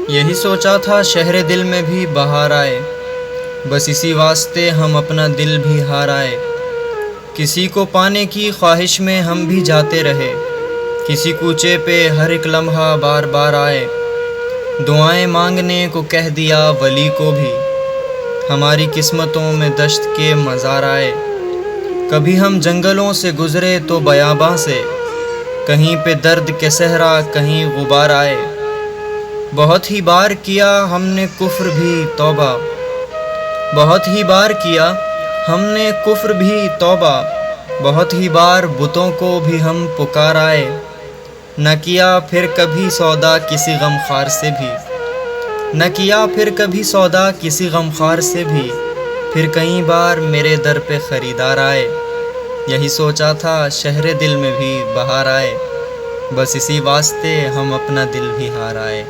یہی سوچا تھا شہر دل میں بھی بہار آئے، بس اسی واسطے ہم اپنا دل بھی ہار آئے۔ کسی کو پانے کی خواہش میں ہم بھی جاتے رہے، کسی کوچے پہ ہر ایک لمحہ بار بار آئے۔ دعائیں مانگنے کو کہہ دیا ولی کو بھی، ہماری قسمتوں میں دشت کے مزار آئے۔ کبھی ہم جنگلوں سے گزرے تو بیاباں سے، کہیں پہ درد کے صحرا کہیں غبار آئے۔ بہت ہی بار کیا ہم نے کفر بھی توبہ، بہت ہی بار کیا ہم نے کفر بھی توبہ، بہت ہی بار بتوں کو بھی ہم پکار آئے۔ نہ کیا پھر کبھی سودا کسی غمخوار سے بھی، نہ کیا پھر کبھی سودا کسی غمخوار سے بھی، پھر کئی بار میرے در پہ خریدار آئے۔ یہی سوچا تھا شہر دل میں بھی بہار آئے، بس اسی واسطے ہم اپنا دل بھی ہار آئے۔